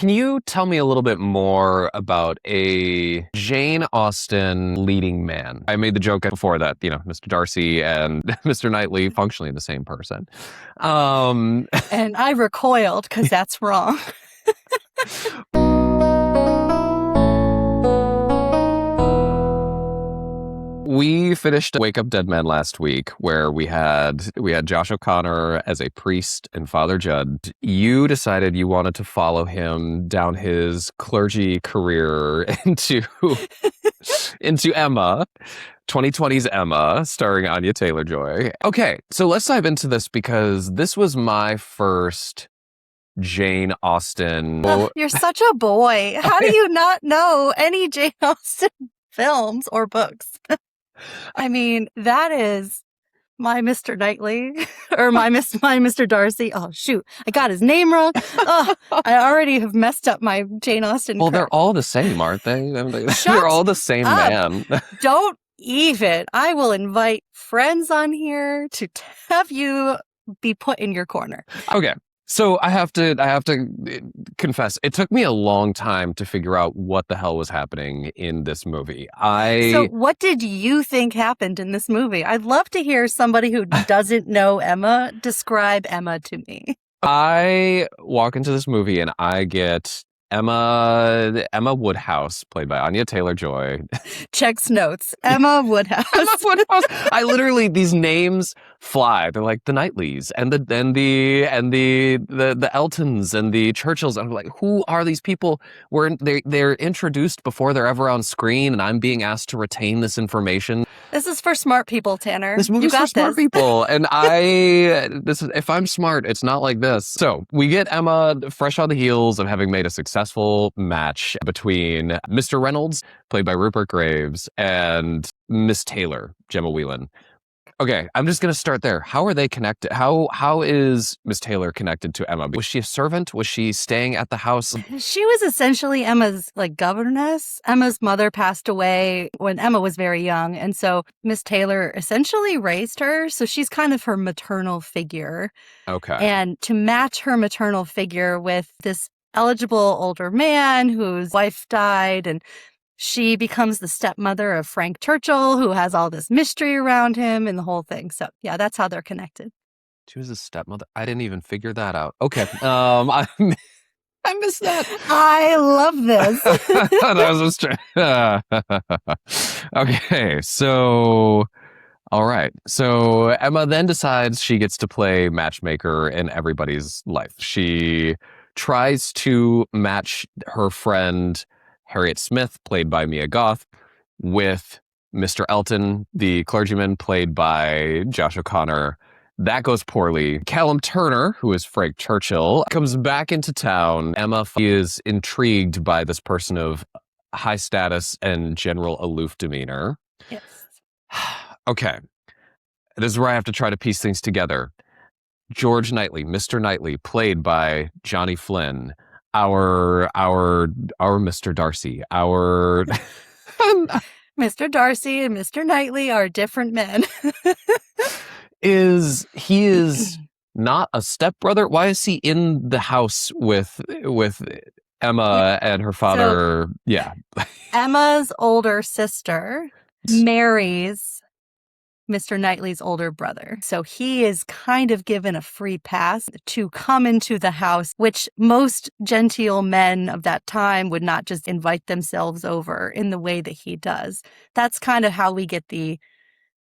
Can you tell me a little bit more about a Jane Austen leading man? I made the joke before that, Mr. Darcy and Mr. Knightley functionally the same person. And I recoiled because that's wrong. We finished Wake Up Dead Men last week, where we had Josh O'Connor as a priest and Father Judd. You decided you wanted to follow him down his clergy career into Emma, 2020's Emma, starring Anya Taylor-Joy. Okay, so let's dive into this because this was my first Jane Austen. You're such a boy. How do you not know any Jane Austen films or books? I mean, that is my Mr. Knightley or my Mr. Darcy. Oh, shoot. I got his name wrong. Oh, I already have messed up my Jane Austen. Well, they're all the same, aren't they? Shut They're all the same up. man. Don't even. I will invite friends on here to have you be put in your corner. Okay. So I have to confess, it took me a long time to figure out what the hell was happening in this movie. So what did you think happened in this movie? I'd love to hear somebody who doesn't know Emma describe Emma to me. I walk into this movie and I get Emma Woodhouse, played by Anya Taylor-Joy. Checks notes. Emma Woodhouse. Emma Woodhouse. I literally, these names fly. They're like the Knightleys and the Eltons and the Churchills. I'm like, who are these people? They're introduced before they're ever on screen, and I'm being asked to retain this information. This is for smart people, Tanner. This movie's for smart people, and if I'm smart, it's not like this. So we get Emma fresh on the heels of having made a successful match between Mr. Reynolds, played by Rupert Graves, and Miss Taylor, Gemma Whelan. Okay, I'm just going to start there. How are they connected? How is Miss Taylor connected to Emma? Was she a servant? Was she staying at the house? She was essentially Emma's governess. Emma's mother passed away when Emma was very young, and so Miss Taylor essentially raised her. So she's kind of her maternal figure. Okay. And to match her maternal figure with this eligible older man whose wife died, and she becomes the stepmother of Frank Churchill, who has all this mystery around him and the whole thing. So, yeah, that's how they're connected. She was a stepmother? I didn't even figure that out. Okay. I missed that. I love this. That was just okay, so... All right. So Emma then decides she gets to play matchmaker in everybody's life. She tries to match her friend Harriet Smith, played by Mia Goth, with Mr. Elton, the clergyman, played by Josh O'Connor. That goes poorly. Callum Turner, who is Frank Churchill, comes back into town. Emma is intrigued by this person of high status and general aloof demeanor. Yes. Okay. This is where I have to try to piece things together. George Knightley, Mr. Knightley, played by Johnny Flynn. Our Mr. Darcy, Mr. Darcy and Mr. Knightley are different men. He is not a stepbrother? Why is he in the house with Emma and her father? So, Emma's older sister marries Mr. Knightley's older brother. So he is kind of given a free pass to come into the house, which most genteel men of that time would not just invite themselves over in the way that he does. That's kind of how we get the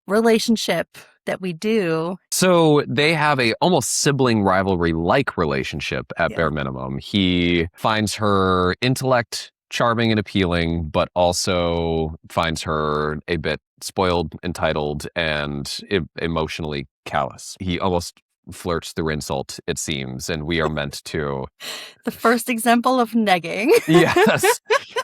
relationship that we do. So they have a almost sibling rivalry-like relationship at bare minimum. He finds her intellect charming and appealing, but also finds her a bit spoiled, entitled, and emotionally callous. He almost flirts through insult, it seems, and we are meant to... The first example of negging. Yes.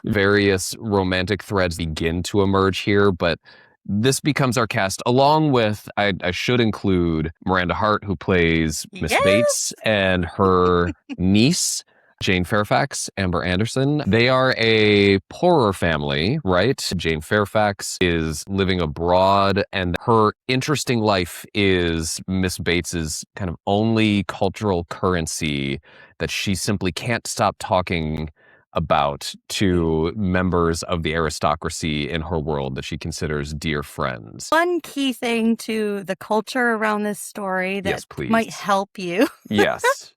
Various romantic threads begin to emerge here, but this becomes our cast, along with, I should include Miranda Hart, who plays Miss Bates, and her niece, Jane Fairfax, Amber Anderson. They are a poorer family, right? Jane Fairfax is living abroad, and her interesting life is Miss Bates's kind of only cultural currency that she simply can't stop talking about to members of the aristocracy in her world that she considers dear friends. One key thing to the culture around this story that Yes, please. might help you. Yes.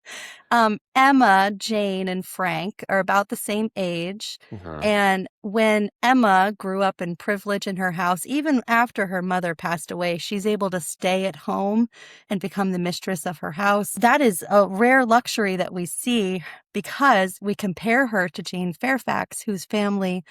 Emma, Jane, and Frank are about the same age. And when Emma grew up in privilege in her house, even after her mother passed away, she's able to stay at home and become the mistress of her house. That is a rare luxury that we see because we compare her to Jane Fairfax, whose family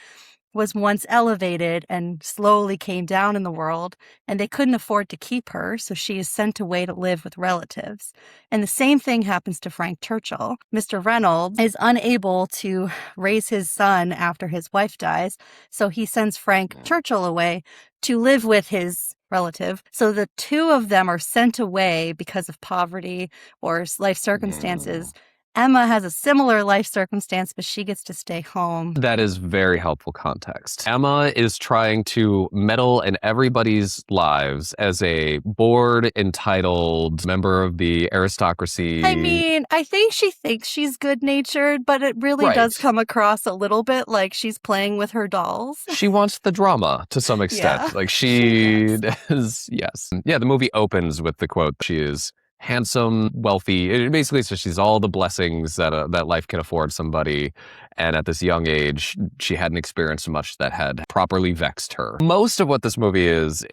was once elevated and slowly came down in the world, and they couldn't afford to keep her, so she is sent away to live with relatives. And the same thing happens to Frank Churchill. Mr. Reynolds is unable to raise his son after his wife dies, so he sends Frank Churchill away to live with his relative. So the two of them are sent away because of poverty or life circumstances. Emma has a similar life circumstance, but she gets to stay home. That is very helpful context. Emma is trying to meddle in everybody's lives as a bored, entitled member of the aristocracy. I mean, I think she thinks she's good-natured, but it really does come across a little bit like she's playing with her dolls. She wants the drama to some extent. Yeah, like she is, yes. Yeah, the movie opens with the quote, she is handsome, wealthy. It basically says she's all the blessings that life can afford somebody. And at this young age, she hadn't experienced much that had properly vexed her. Most of what this movie is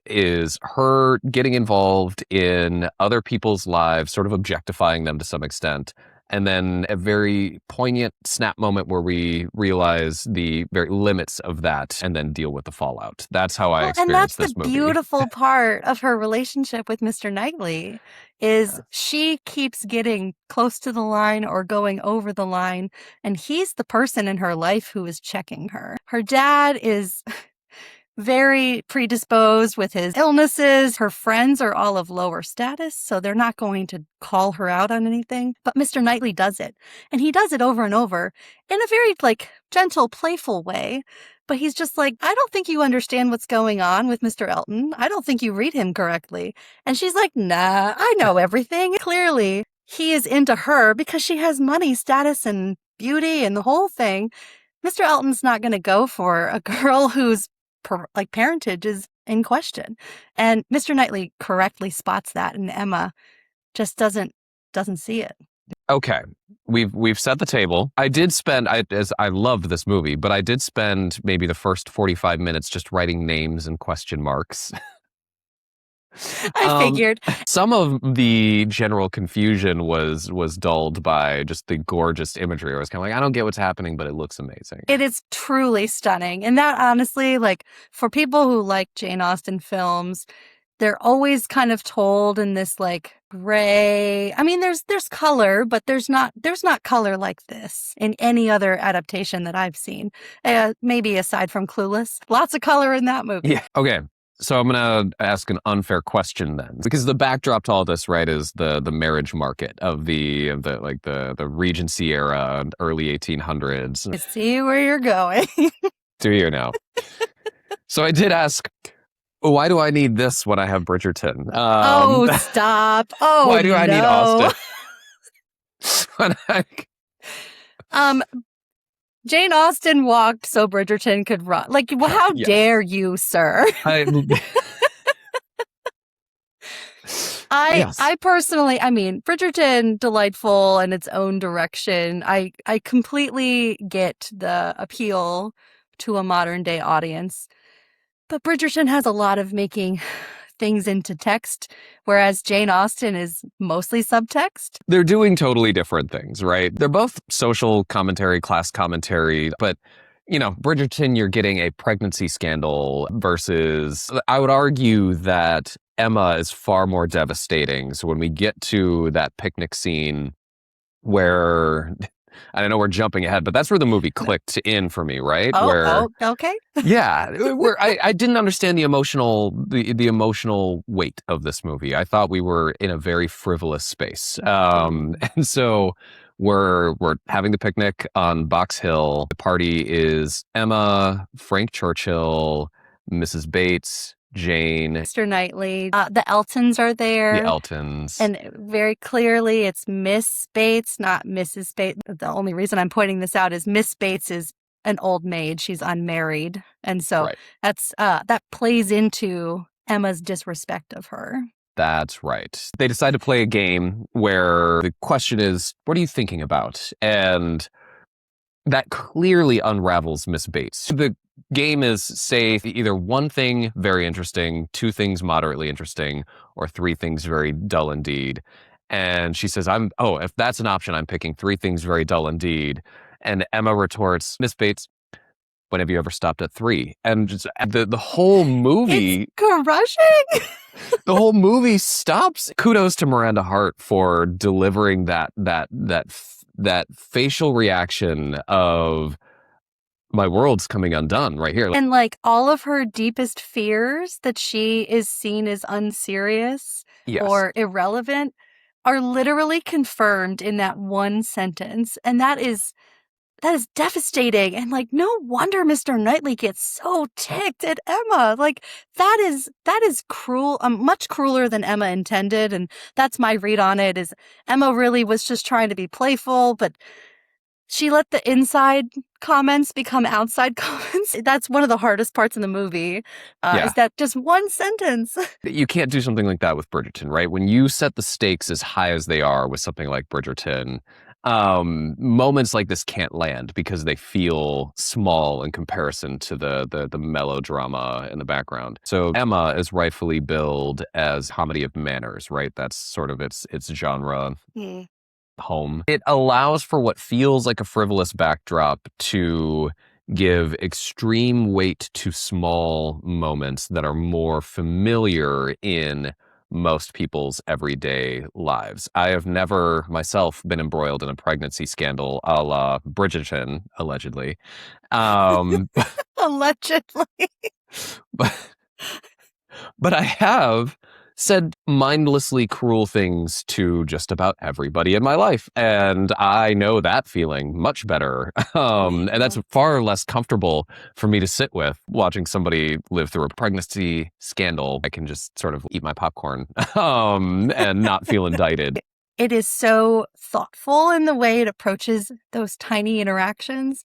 her getting involved in other people's lives, sort of objectifying them to some extent. And then a very poignant snap moment where we realize the very limits of that and then deal with the fallout. That's how I experienced this movie. And that's the beautiful part of her relationship with Mr. Knightley is she keeps getting close to the line or going over the line, and he's the person in her life who is checking her. Her dad is very predisposed with his illnesses. Her friends are all of lower status, so they're not going to call her out on anything. But Mr. Knightley does it. And he does it over and over in a very, gentle, playful way. But he's just like, I don't think you understand what's going on with Mr. Elton. I don't think you read him correctly. And she's like, nah, I know everything. Clearly, he is into her because she has money, status, and beauty and the whole thing. Mr. Elton's not going to go for a girl whose parentage is in question. And Mr. Knightley correctly spots that, and Emma just doesn't see it. Okay. We've set the table. I did spend, as I loved this movie, but I did spend maybe the first 45 minutes just writing names and question marks. I figured. Some of the general confusion was dulled by just the gorgeous imagery. I was kind of like, I don't get what's happening, but it looks amazing. It is truly stunning. And that honestly, for people who like Jane Austen films, they're always kind of told in this gray. I mean, there's color, but there's not color like this in any other adaptation that I've seen. Maybe aside from Clueless, lots of color in that movie. Yeah. Okay. So I'm going to ask an unfair question then, because the backdrop to all this, right, is the marriage market of the Regency era, early 1800s. I see where you're going. Do you now? So I did ask, why do I need this when I have Bridgerton? Stop. Oh, why do I need Austen? Jane Austen walked so Bridgerton could run. How dare you, sir? I personally, Bridgerton, delightful in its own direction. I completely get the appeal to a modern day audience. But Bridgerton has a lot of making things into text, whereas Jane Austen is mostly subtext. They're doing totally different things, right? They're both social commentary, class commentary, but Bridgerton, you're getting a pregnancy scandal versus, I would argue that Emma is far more devastating. So when we get to that picnic scene where, I know we're jumping ahead, but that's where the movie clicked in for me, right? Okay. Yeah, where I didn't understand the emotional weight of this movie. I thought we were in a very frivolous space. And so We're having the picnic on Box Hill. The party is Emma, Frank Churchill, Mrs. Bates, Jane, Mr. Knightley. The Eltons are there. the Eltons. And very clearly it's Miss Bates, not Mrs. Bates. The only reason I'm pointing this out is Miss Bates is an old maid. She's unmarried. And so Right. that's that plays into Emma's disrespect of her. That's right. They decide to play a game where the question is, what are you thinking about? And that clearly unravels Miss Bates. The game is, say, either one thing very interesting, two things moderately interesting, or three things very dull indeed. And she says, if that's an option, I'm picking three things very dull indeed. And Emma retorts, Miss Bates, when have you ever stopped at three? And just, the whole movie... It's crushing! The whole movie stops. Kudos to Miranda Hart for delivering that facial reaction of my world's coming undone right here. And like all of her deepest fears that she is seen as unserious Yes. or irrelevant are literally confirmed in that one sentence. And that is devastating. And like, no wonder Mr. Knightley gets so ticked at Emma. Like that is cruel, much crueler than Emma intended. And that's my read on it, is Emma really was just trying to be playful, but she let the inside comments become outside comments. That's one of the hardest parts in the movie, is that just one sentence. You can't do something like that with Bridgerton, right? When you set the stakes as high as they are with something like Bridgerton, moments like this can't land because they feel small in comparison to the melodrama in the background. So Emma is rightfully billed as comedy of manners, right? That's sort of its genre. Home. It allows for what feels like a frivolous backdrop to give extreme weight to small moments that are more familiar in most people's everyday lives. I have never myself been embroiled in a pregnancy scandal a la Bridgerton, allegedly. Allegedly. But I have said mindlessly cruel things to just about everybody in my life. And I know that feeling much better. And that's far less comfortable for me to sit with, watching somebody live through a pregnancy scandal. I can just sort of eat my popcorn and not feel indicted. It is so thoughtful in the way it approaches those tiny interactions.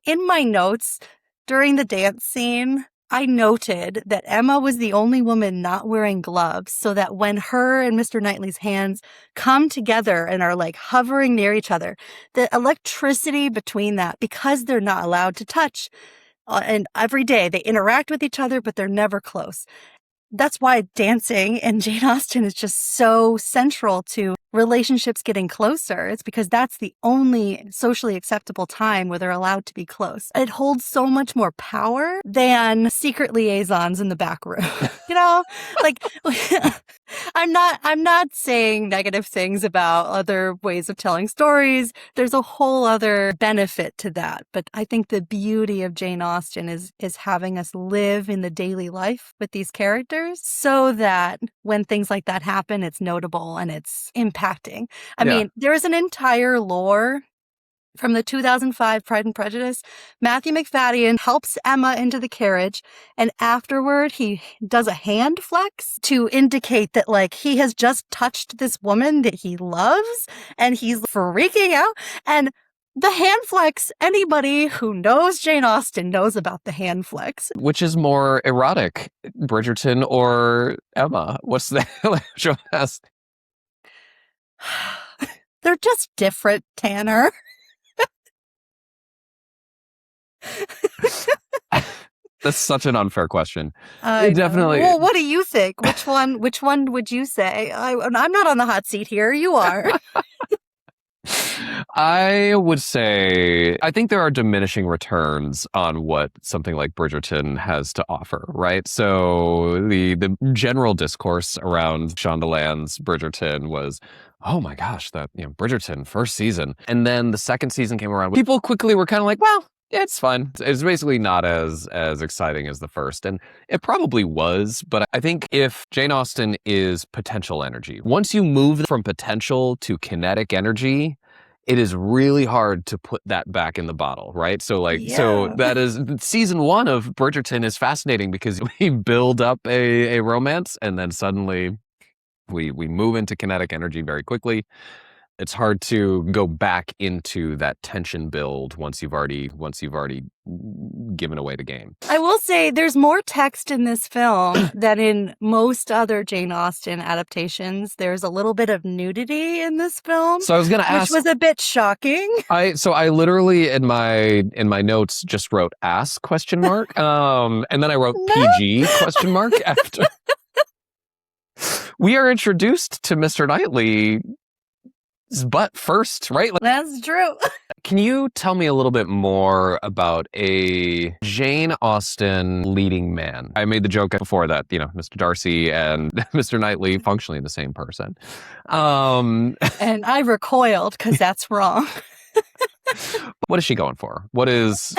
In my notes, during the dance scene, I noted that Emma was the only woman not wearing gloves, so that when her and Mr. Knightley's hands come together and are like hovering near each other, the electricity between that, because they're not allowed to touch, and every day they interact with each other, but they're never close. That's why dancing in Jane Austen is just so central to relationships getting closer. It's because that's the only socially acceptable time where they're allowed to be close. It holds so much more power than secret liaisons in the back room. You know, like I'm not saying negative things about other ways of telling stories. There's a whole other benefit to that. But I think the beauty of Jane Austen is having us live in the daily life with these characters so that when things like that happen, it's notable and it's impacting. I mean, there is an entire lore from the 2005 Pride and Prejudice. Matthew McFadden helps Emma into the carriage, and afterward he does a hand flex to indicate that like he has just touched this woman that he loves and he's freaking out. And the hand flex, anybody who knows Jane Austen knows about the hand flex. Which is more erotic, Bridgerton or Emma? What's that? Show us. They're just different, Tanner. That's such an unfair question. Definitely. Well, what do you think? Which one would you say? I'm not on the hot seat here. You are. I would say, I think there are diminishing returns on what something like Bridgerton has to offer, right? So the general discourse around Shondaland's Bridgerton was, oh my gosh, Bridgerton, first season. And then the second season came around. People quickly were kind of like, well, yeah, it's fun. It's basically not as exciting as the first. And it probably was, but I think if Jane Austen is potential energy, once you move from potential to kinetic energy, it is really hard to put that back in the bottle, right? So Yeah. that is season 1 of Bridgerton is fascinating because we build up a romance and then suddenly we move into kinetic energy very quickly. It's hard to go back into that tension build once you've already given away the game. I will say there's more text in this film than in most other Jane Austen adaptations. There's a little bit of nudity in this film, So I was going to ask, which was a bit shocking. I literally in my notes just wrote ass ? And then I wrote No. PG ? After. We are introduced to Mr. Knightley's butt first, right? That's true. Can you tell me a little bit more about a Jane Austen leading man? I made the joke before that, Mr. Darcy and Mr. Knightley functionally the same person. And I recoiled because that's wrong. What is she going for? What is...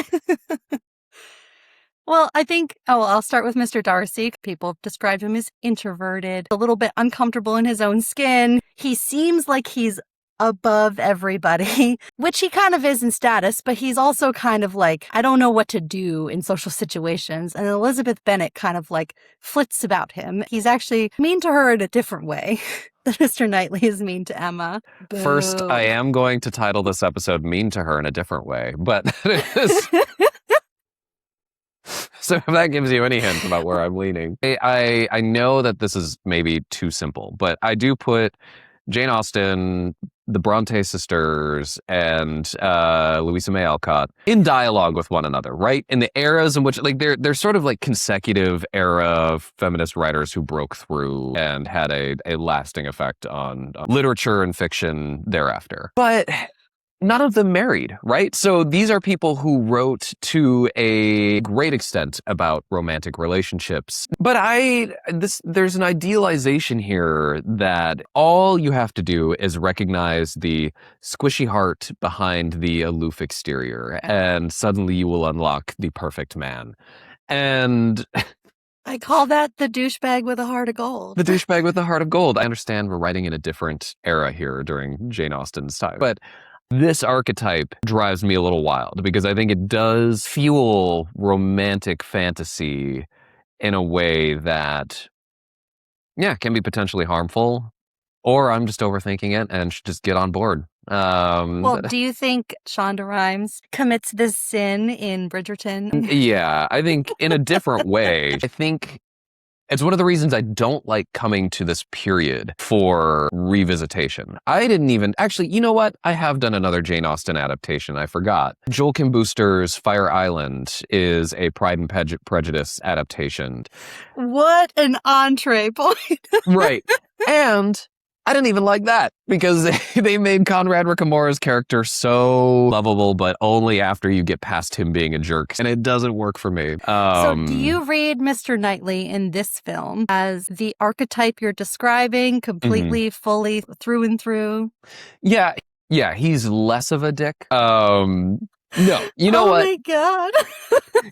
Well, I think, I'll start with Mr. Darcy. People describe him as introverted, a little bit uncomfortable in his own skin. He seems like he's above everybody, which he kind of is in status, but he's also kind of like, I don't know what to do in social situations. And Elizabeth Bennet kind of like flits about him. He's actually mean to her in a different way than Mr. Knightley is mean to Emma. Boo. First, I am going to title this episode Mean to Her in a Different Way, but so if that gives you any hint about where I'm leaning. I know that this is maybe too simple, but I do put Jane Austen, the Bronte sisters, and Louisa May Alcott in dialogue with one another, right? In the eras in which, they're sort of like consecutive era of feminist writers who broke through and had a lasting effect on literature and fiction thereafter. But none of them married, right? So these are people who wrote to a great extent about romantic relationships. But there's an idealization here that all you have to do is recognize the squishy heart behind the aloof exterior, and suddenly you will unlock the perfect man. And I call that the douchebag with a heart of gold. The douchebag with a heart of gold. I understand we're writing in a different era here during Jane Austen's time, but this archetype drives me a little wild because I think it does fuel romantic fantasy in a way that, can be potentially harmful, or I'm just overthinking it and should just get on board. Well, do you think Shonda Rhimes commits this sin in Bridgerton? Yeah, I think in a different way. I think it's one of the reasons I don't like coming to this period for revisitation. I didn't even... Actually, you know what? I have done another Jane Austen adaptation. I forgot. Joel Kim Booster's Fire Island is a Pride and Prejudice adaptation. What an entree point. Right. And I didn't even like that because they made Conrad Ricamoro's character so lovable, but only after you get past him being a jerk. And it doesn't work for me. So do you read Mr. Knightley in this film as the archetype you're describing completely, fully, through and through? Yeah, he's less of a dick. No, you know what? Oh my God.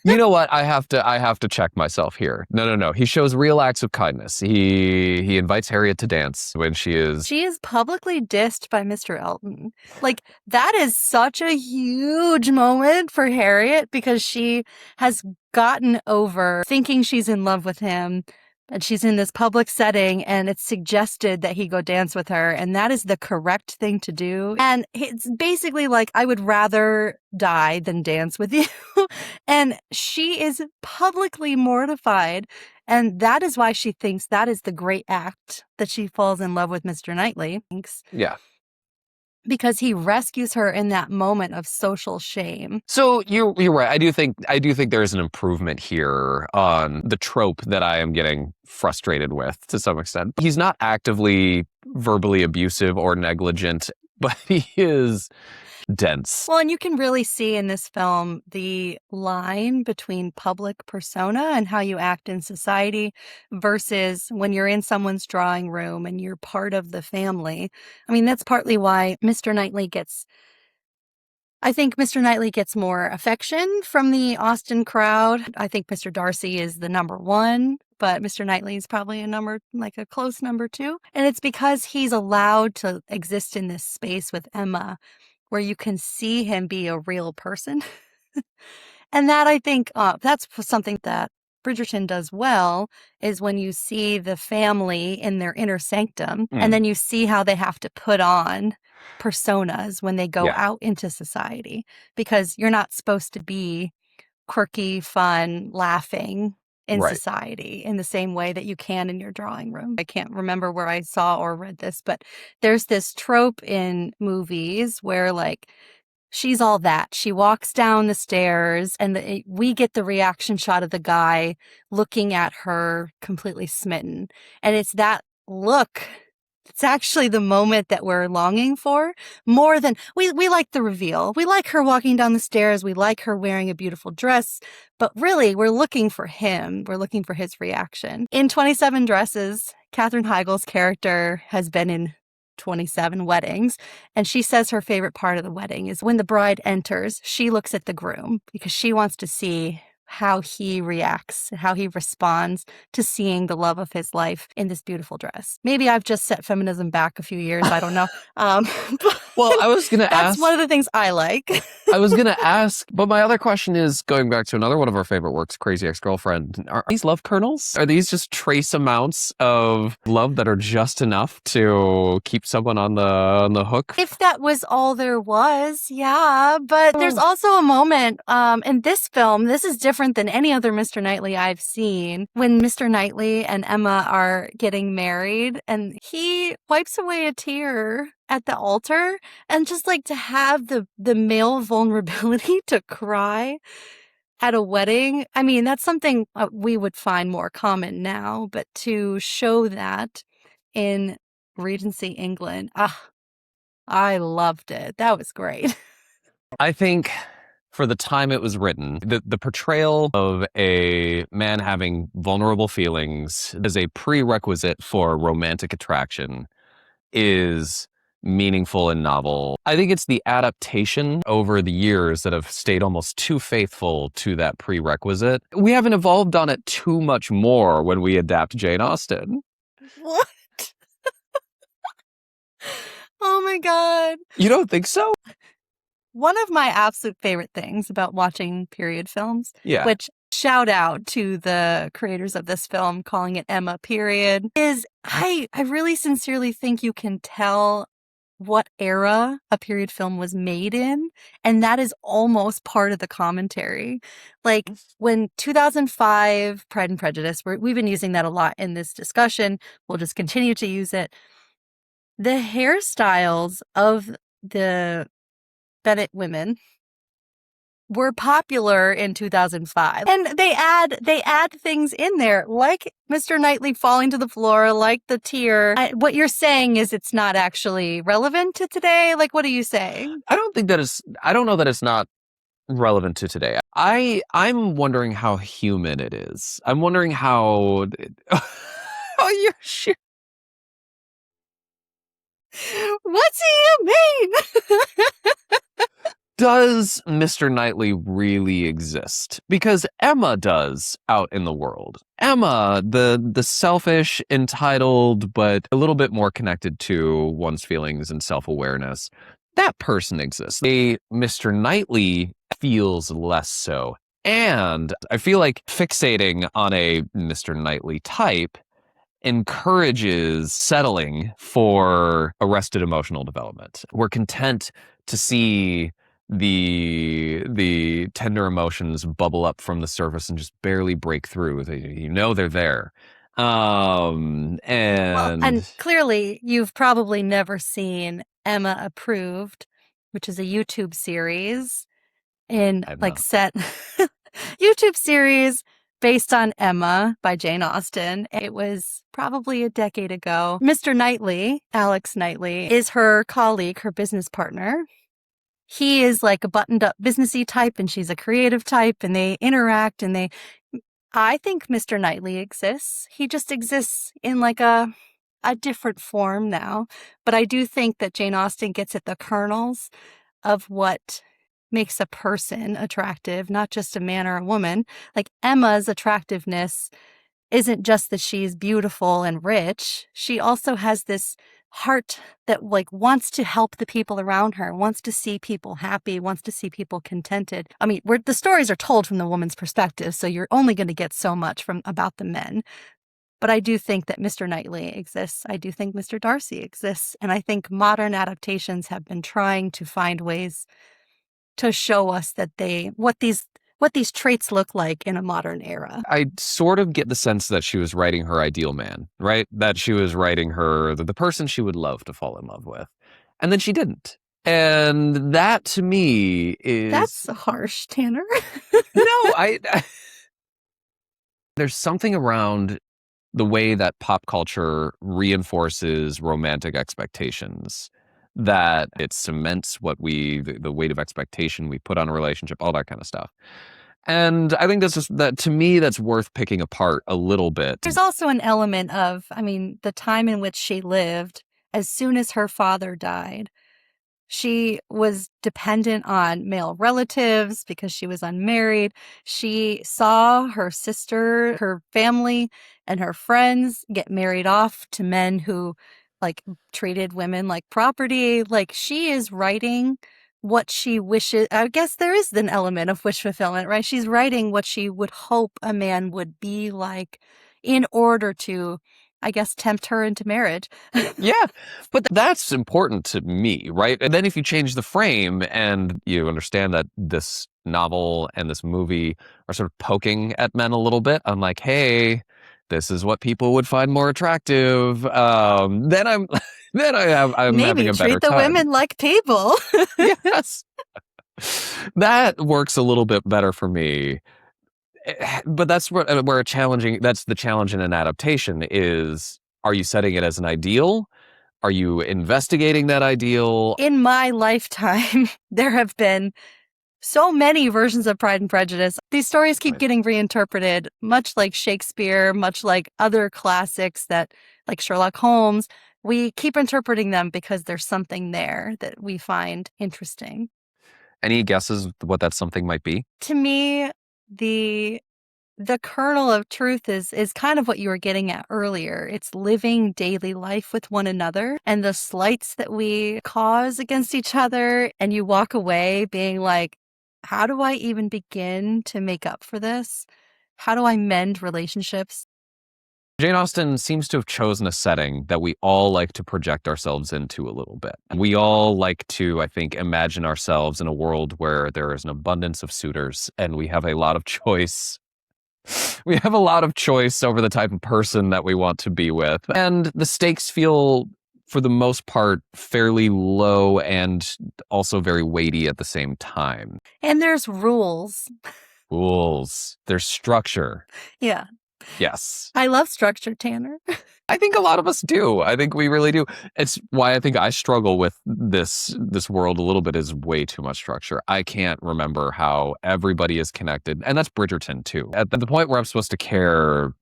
You know what? I have to check myself here. No. He shows real acts of kindness. He invites Harriet to dance when she is publicly dissed by Mr. Elton. Like, that is such a huge moment for Harriet because she has gotten over thinking she's in love with him. And she's in this public setting, and it's suggested that he go dance with her, and that is the correct thing to do. And it's basically like, I would rather die than dance with you. And she is publicly mortified, and that is why she thinks that is the great act that she falls in love with Mr. Knightley. Yeah. Because he rescues her in that moment of social shame. So you're right. I do think there's an improvement here on the trope that I am getting frustrated with to some extent. He's not actively verbally abusive or negligent, but he is dense. Well, and you can really see in this film the line between public persona and how you act in society versus when you're in someone's drawing room and you're part of the family. I mean, that's partly why I think Mr. Knightley gets more affection from the Austen crowd. I think Mr. Darcy is the number one, but Mr. Knightley is probably a close number two. And it's because he's allowed to exist in this space with Emma where you can see him be a real person. And that, I think, that's something that Bridgerton does well, is when you see the family in their inner sanctum, and then you see how they have to put on personas when they go Yeah. out into society, because you're not supposed to be quirky, fun, laughing in Right. society in the same way that you can in your drawing room. I can't remember where I saw or read this, but there's this trope in movies where, like, she's all that. She walks down the stairs, and we get the reaction shot of the guy looking at her completely smitten. And it's that look. It's actually the moment that we're longing for more than we like the reveal. We like her walking down the stairs. We like her wearing a beautiful dress. But really, we're looking for him. We're looking for his reaction. In 27 Dresses, Katherine Heigl's character has been in 27 weddings. And she says her favorite part of the wedding is when the bride enters, she looks at the groom because she wants to see how he reacts, how he responds to seeing the love of his life in this beautiful dress. Maybe I've just set feminism back a few years. I don't know. Well, I was going to That's ask. one of the things I like. I was going to ask, but my other question is going back to another one of our favorite works, Crazy Ex-Girlfriend. Are these love kernels? Are these just trace amounts of love that are just enough to keep someone on the hook? If that was all there was, yeah. But there's also a moment in this film, this is different than any other Mr. Knightley I've seen, when Mr. Knightley and Emma are getting married and he wipes away a tear at the altar, and just like to have the male vulnerability to cry at a wedding. I mean, that's something we would find more common now, but to show that in Regency England, I loved it. That was great. I think for the time it was written, the portrayal of a man having vulnerable feelings as a prerequisite for romantic attraction is meaningful and novel. I think it's the adaptation over the years that have stayed almost too faithful to that prerequisite. We haven't evolved on it too much more when we adapt Jane Austen. What? Oh my God. You don't think so? One of my absolute favorite things about watching period films, Yeah. which shout out to the creators of this film calling it Emma period, is I really sincerely think you can tell what era a period film was made in, and that is almost part of the commentary. Like when 2005 Pride and Prejudice, we've been using that a lot in this discussion. We'll just continue to use it. The hairstyles of the Bennett women were popular in 2005. And they add things in there, like Mr. Knightley falling to the floor, like the tear. What you're saying is it's not actually relevant to today? Like, what are you saying? I don't know that it's not relevant to today. I'm wondering how human it is. I'm wondering how oh, you're sure. What's he mean? Does Mr. Knightley really exist? Because Emma does out in the world. Emma, the selfish, entitled, but a little bit more connected to one's feelings and self-awareness, that person exists. Mr. Knightley feels less so. And I feel like fixating on a Mr. Knightley type encourages settling for arrested emotional development. We're content to see the tender emotions bubble up from the surface and just barely break through. They're there. And Well, and clearly you've probably never seen Emma Approved, which is a YouTube series set YouTube series based on Emma by Jane Austen. It was probably a decade ago. Mr. Knightley, Alex Knightley, is her colleague, her business partner. He is like a buttoned up businessy type and she's a creative type, and they interact and I think Mr. Knightley exists. He just exists in like a different form now. But I do think that Jane Austen gets at the kernels of what makes a person attractive, not just a man or a woman. Like Emma's attractiveness isn't just that she's beautiful and rich. She also has this heart that like wants to help the people around her, wants to see people happy, wants to see people contented. I mean, the stories are told from the woman's perspective, so you're only going to get so much from about the men. But I do think that Mr. Knightley exists. I do think Mr. Darcy exists. And I think modern adaptations have been trying to find ways to show us that what these traits look like in a modern era. I sort of get the sense that she was writing her ideal man, right? That she was writing the person she would love to fall in love with. And then she didn't. And that to me is... That's harsh, Tanner. No, there's something around the way that pop culture reinforces romantic expectations, that it cements the weight of expectation we put on a relationship, all that kind of stuff. And I think that to me, that's worth picking apart a little bit. There's also an element of, I mean, the time in which she lived, as soon as her father died, she was dependent on male relatives because she was unmarried. She saw her sister, her family, and her friends get married off to men who like treated women like property. Like she is writing what she wishes. I guess there is an element of wish fulfillment, right? She's writing what she would hope a man would be like in order to, I guess, tempt her into marriage. Yeah, but that's important to me, right? And then if you change the frame and you understand that this novel and this movie are sort of poking at men a little bit, I'm like, hey, this is what people would find more attractive. Then I'm I'm Maybe having a better treat the time. women like people. Yes, that works a little bit better for me. But that's where that's the challenge in an adaptation is, are you setting it as an ideal? Are you investigating that ideal? In my lifetime, there have been so many versions of Pride and Prejudice. These stories keep getting reinterpreted, much like Shakespeare, much like other classics like Sherlock Holmes. We keep interpreting them because there's something there that we find interesting. Any guesses what that something might be? To me, the kernel of truth is kind of what you were getting at earlier. It's living daily life with one another and the slights that we cause against each other. And you walk away being like, how do I even begin to make up for this? How do I mend relationships? Jane Austen seems to have chosen a setting that we all like to project ourselves into a little bit. We all like to, I think, imagine ourselves in a world where there is an abundance of suitors and we have a lot of choice. We have a lot of choice over the type of person that we want to be with. And the stakes feel, for the most part, fairly low and also very weighty at the same time. And there's rules. Rules. There's structure. Yeah. Yes. I love structure, Tanner. I think a lot of us do. I think we really do. It's why I think I struggle with this world a little bit, is way too much structure. I can't remember how everybody is connected. And that's Bridgerton too. At the point where I'm supposed to care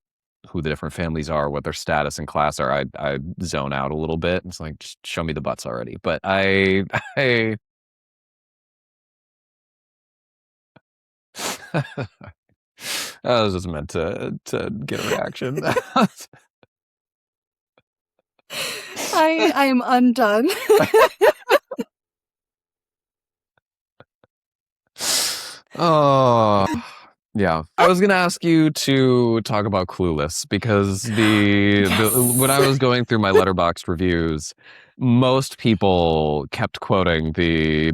who the different families are, what their status and class are, I zone out a little bit. It's like, just show me the butts already. But I I was just meant to get a reaction. I am undone. Oh, yeah. I was gonna ask you to talk about Clueless because when I was going through my Letterboxd reviews, most people kept quoting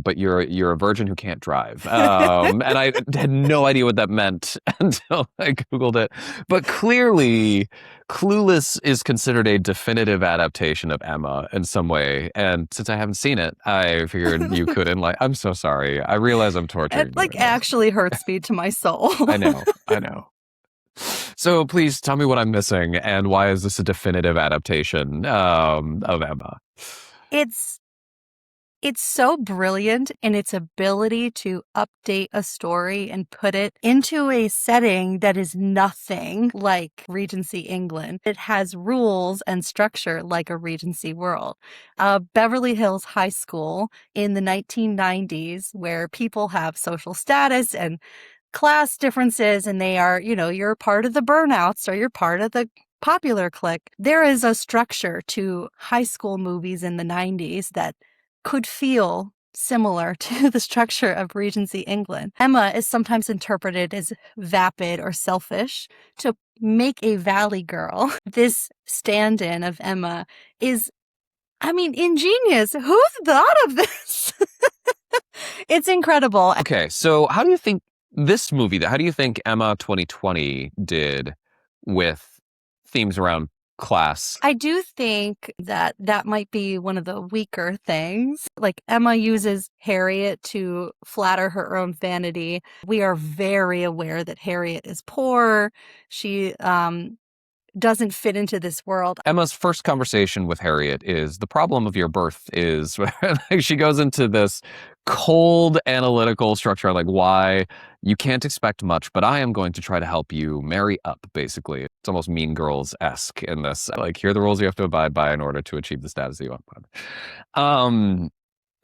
but you're a virgin who can't drive. And I had no idea what that meant until I Googled it. But clearly, Clueless is considered a definitive adaptation of Emma in some way. And since I haven't seen it, I figured you couldn't. Like, I'm so sorry. I realize I'm torturing It like you. actually hurts me to my soul. I know. So please tell me what I'm missing and why is this a definitive adaptation of Emma? It's so brilliant in its ability to update a story and put it into a setting that is nothing like Regency England. It has rules and structure like a Regency world. Beverly Hills High School in the 1990s, where people have social status and class differences, and they are, you're part of the burnouts or you're part of the popular clique, there is a structure to high school movies in the 90s that could feel similar to the structure of Regency England. Emma is sometimes interpreted as vapid or selfish to make a valley girl. This stand-in of Emma is, ingenious. Who thought of this? It's incredible. Okay, so how do you think this movie, how do you think Emma 2020 did with themes around class? I do think that that might be one of the weaker things. Like, Emma uses Harriet to flatter her own vanity. We are very aware that Harriet is poor. She doesn't fit into this world. Emma's first conversation with Harriet is the problem of your birth is she goes into this cold analytical structure, like why you can't expect much, but I am going to try to help you marry up, basically. It's almost Mean Girls-esque in this. Like, here are the rules you have to abide by in order to achieve the status that you want.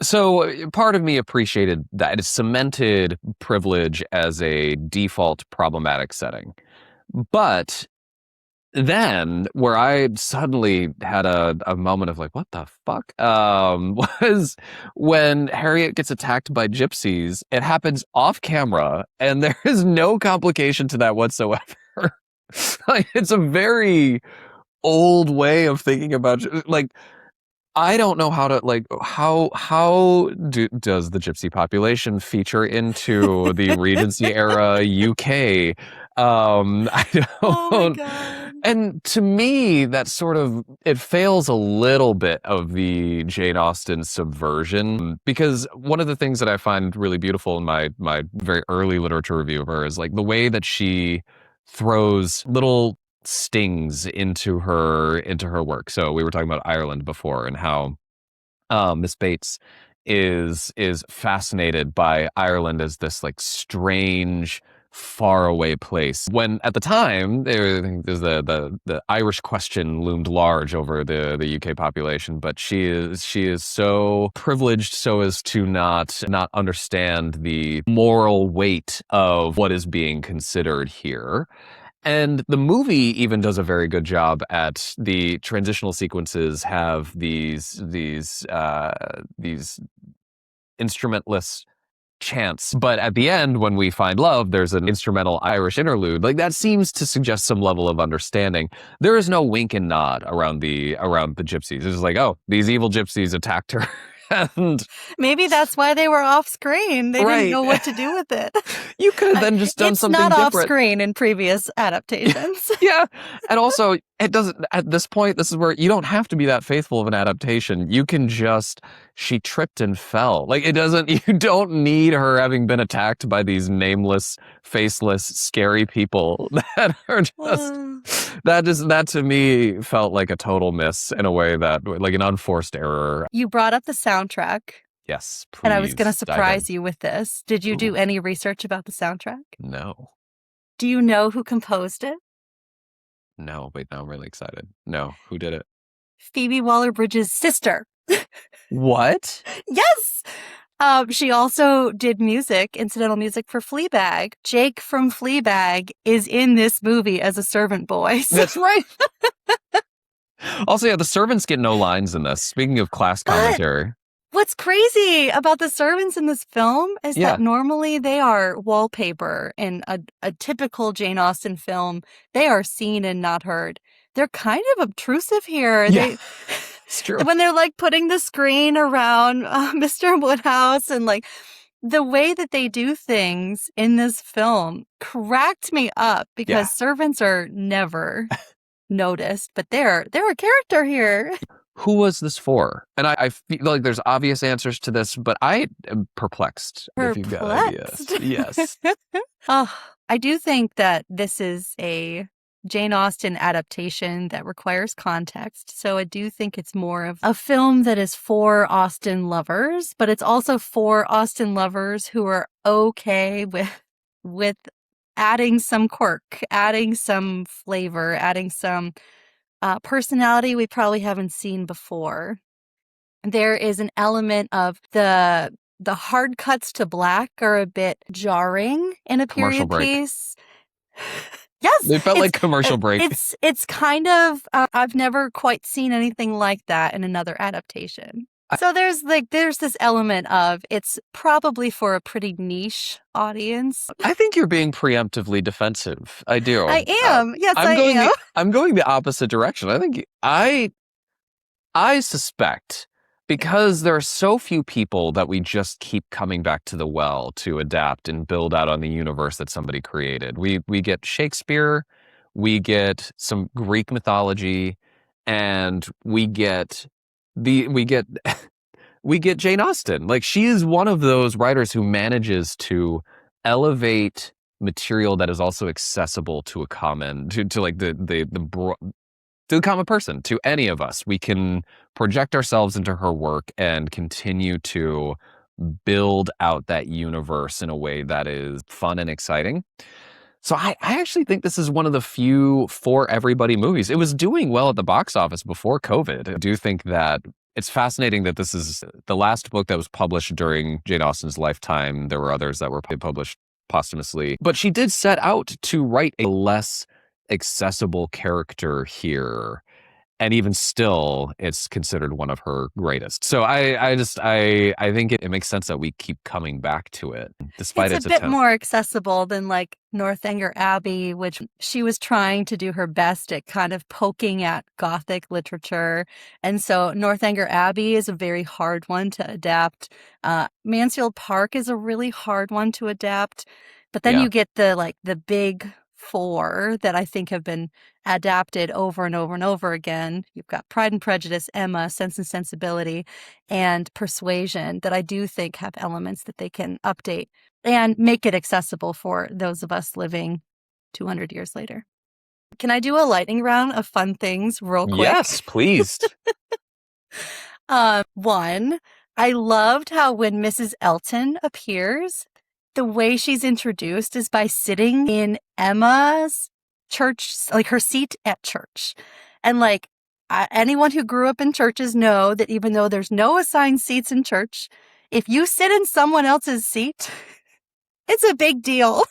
So part of me appreciated that it cemented privilege as a default problematic setting. But then, where I suddenly had a moment of like, what the fuck? Was when Harriet gets attacked by gypsies. It happens off camera, and there is no complication to that whatsoever. Like, it's a very old way of thinking about, like, I don't know how to, like, does the gypsy population feature into the Regency era UK? I don't. Oh my God. And to me, that sort of, it fails a little bit of the Jane Austen subversion, because one of the things that I find really beautiful in my very early literature review of her is like the way that she throws little stings into her work. So we were talking about Ireland before, and how Miss Bates is fascinated by Ireland as this like strange, faraway place. When at the time there's the Irish question loomed large over the UK population, but she is so privileged so as to not understand the moral weight of what is being considered here. And the movie even does a very good job at the transitional sequences have these instrumentless chants, but at the end, when we find love, there's an instrumental Irish interlude. Like, that seems to suggest some level of understanding. There is no wink and nod around the gypsies. It's like, oh, these evil gypsies attacked her. And maybe that's why they were off screen. They didn't know what to do with it. You could have then just done something different. It's not off screen in previous adaptations. Yeah. And also, it doesn't, at this point, this is where you don't have to be that faithful of an adaptation. You can just, she tripped and fell. Like, it doesn't, you don't need her having been attacked by these nameless, faceless, scary people that are just, that to me felt like a total miss in a way that, like an unforced error. You brought up the soundtrack. Yes, please. And I was going to surprise you with this. Did you do any research about the soundtrack? No. Do you know who composed it? No, wait, now I'm really excited. No, who did it? Phoebe Waller-Bridge's sister. What? Yes! She also did incidental music for Fleabag. Jake from Fleabag is in this movie as a servant boy. So. That's right. Also, yeah, the servants get no lines in this. Speaking of class commentary. What's crazy about the servants in this film is that normally they are wallpaper in a typical Jane Austen film. They are seen and not heard. They're kind of obtrusive here. Yeah, it's true. When they're like putting the screen around Mr. Woodhouse, and like the way that they do things in this film cracked me up, because servants are never noticed, but they're a character here. Who was this for? And I feel like there's obvious answers to this, but I am perplexed. If you've got ideas. Yes. I do think that this is a Jane Austen adaptation that requires context. So I do think it's more of a film that is for Austen lovers, but it's also for Austen lovers who are okay with adding some quirk, adding some flavor, adding some personality we probably haven't seen before. There is an element of the hard cuts to black are a bit jarring in a period piece. Yes, They felt like commercial break. it's kind of I've never quite seen anything like that in another adaptation. So there's this element of it's probably for a pretty niche audience. I think you're being preemptively defensive. I do. I am. Yes, I am. I'm going the opposite direction. I suspect because there are so few people that we just keep coming back to the well to adapt and build out on the universe that somebody created. We get Shakespeare, we get some Greek mythology, and we get we get Jane Austen. Like, she is one of those writers who manages to elevate material that is also accessible to a common to like to the common person, to any of us. We can project ourselves into her work and continue to build out that universe in a way that is fun and exciting. So I actually think this is one of the few for everybody movies. It was doing well at the box office before COVID. I do think that it's fascinating that this is the last book that was published during Jane Austen's lifetime. There were others that were published posthumously, but she did set out to write a less accessible character here. And even still, it's considered one of her greatest. So I think it makes sense that we keep coming back to it, despite It's its a bit attempt. more accessible than like Northanger Abbey, which she was trying to do her best at kind of poking at Gothic literature. And so Northanger Abbey is a very hard one to adapt. Mansfield Park is a really hard one to adapt. But then Yeah. you get the big four that I think have been adapted over and over and over again. You've got Pride and Prejudice, Emma, Sense and Sensibility, and Persuasion that I do think have elements that they can update and make it accessible for those of us living 200 years later. Can I do a lightning round of fun things real quick? Yes, please. One, I loved how when Mrs. Elton appears, the way she's introduced is by sitting in Emma's church, like her seat at church. And like anyone who grew up in churches know that even though there's no assigned seats in church, if you sit in someone else's seat, it's a big deal.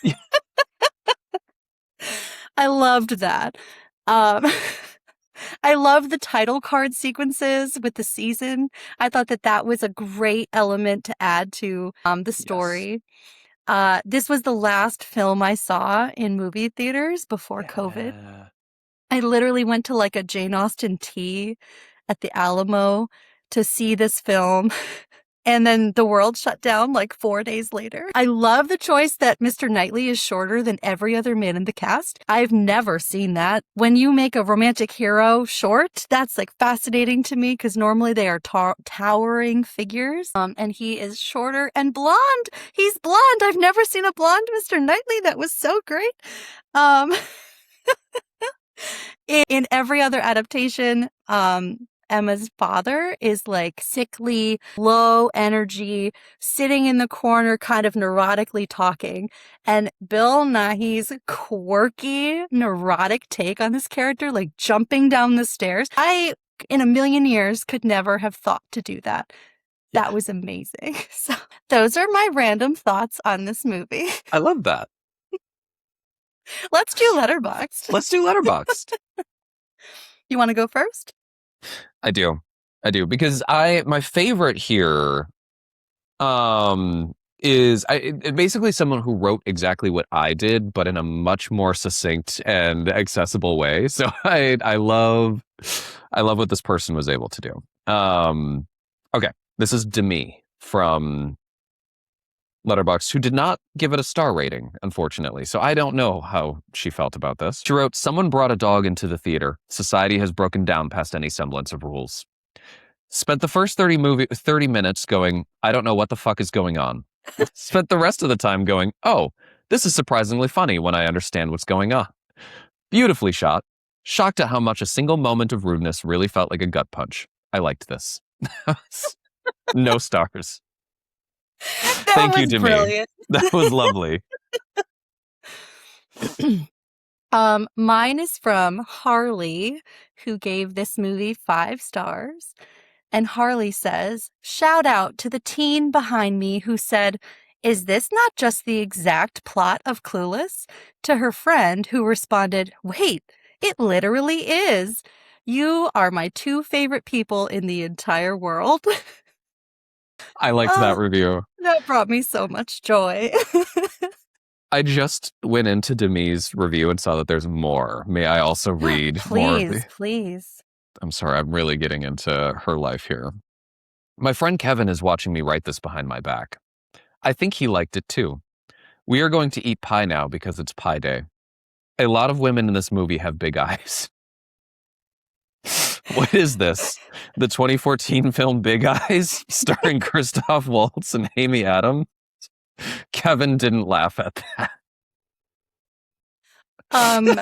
I loved that. I love the title card sequences with the season. I thought that was a great element to add to the story. Yes. This was the last film I saw in movie theaters before COVID. I literally went to like a Jane Austen tea at the Alamo to see this film. And then the world shut down like 4 days later. I love the choice that Mr. Knightley is shorter than every other man in the cast. I've never seen that. When you make a romantic hero short, that's like fascinating to me because normally they are towering figures. And he is shorter and blonde. He's blonde. I've never seen a blonde Mr. Knightley. That was so great. In every other adaptation, Emma's father is like sickly, low energy, sitting in the corner, kind of neurotically talking. And Bill Nighy's quirky, neurotic take on this character, like jumping down the stairs. I, in a million years, could never have thought to do that. That was amazing. So those are my random thoughts on this movie. I love that. Let's do Letterboxd. Let's do Letterboxd. You want to go first? I do because my favorite here is basically someone who wrote exactly what I did, but in a much more succinct and accessible way. So I love what this person was able to do. Okay, this is Demi from Letterboxd, who did not give it a star rating, unfortunately. So I don't know how she felt about this. She wrote, "Someone brought a dog into the theater. Society has broken down past any semblance of rules. Spent the first 30 minutes going, I don't know what the fuck is going on. Spent the rest of the time going, oh, this is surprisingly funny when I understand what's going on. Beautifully shot. Shocked at how much a single moment of rudeness really felt like a gut punch. I liked this." No stars. Thank you, Demi. Brilliant. That was lovely. Mine is from Harley, who gave this movie 5 stars. And Harley says, "Shout out to the teen behind me who said, Is this not just the exact plot of Clueless? To her friend, who responded, wait, it literally is. You are my two favorite people in the entire world. I liked that review. That brought me so much joy. I just went into Demi's review and saw that there's more. May I also read more of the... Please. I'm sorry, I'm really getting into her life here. My friend Kevin is watching me write this behind my back. I think he liked it too. We are going to eat pie now because it's Pie Day. A lot of women in this movie have big eyes. What is this? The 2014 film Big Eyes, starring Christoph Waltz and Amy Adams? Kevin didn't laugh at that.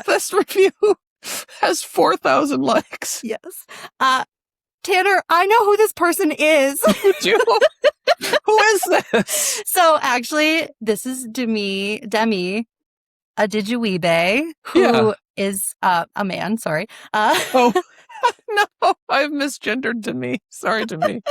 This review has 4,000 likes. Yes. Tanner, I know who this person is. You do? Who is this? So actually, this is Demi Adijuibe, who is a man, sorry. Oh, no, I've misgendered Demi. Sorry, Demi.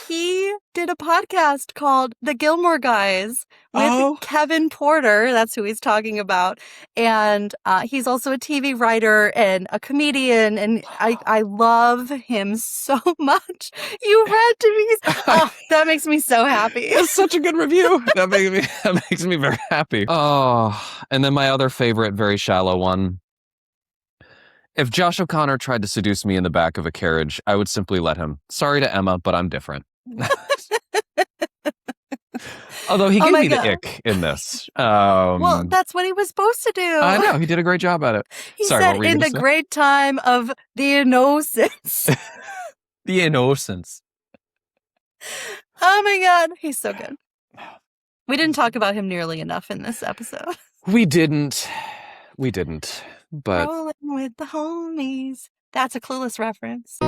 He did a podcast called The Gilmore Guys with Kevin Porter. That's who he's talking about. And he's also a TV writer and a comedian. And I love him so much. You read Demi's. Oh, that makes me so happy. It's such a good review. That makes me very happy. Oh, and then my other favorite, very shallow one. If Josh O'Connor tried to seduce me in the back of a carriage, I would simply let him. Sorry to Emma, but I'm different. Although he gave me the ick in this. Well, that's what he was supposed to do. I know. He did a great job at it. He said, in the great time of the innocence. The innocence. Oh my God. He's so good. We didn't talk about him nearly enough in this episode. We didn't. But rolling with the homies. That's a Clueless reference.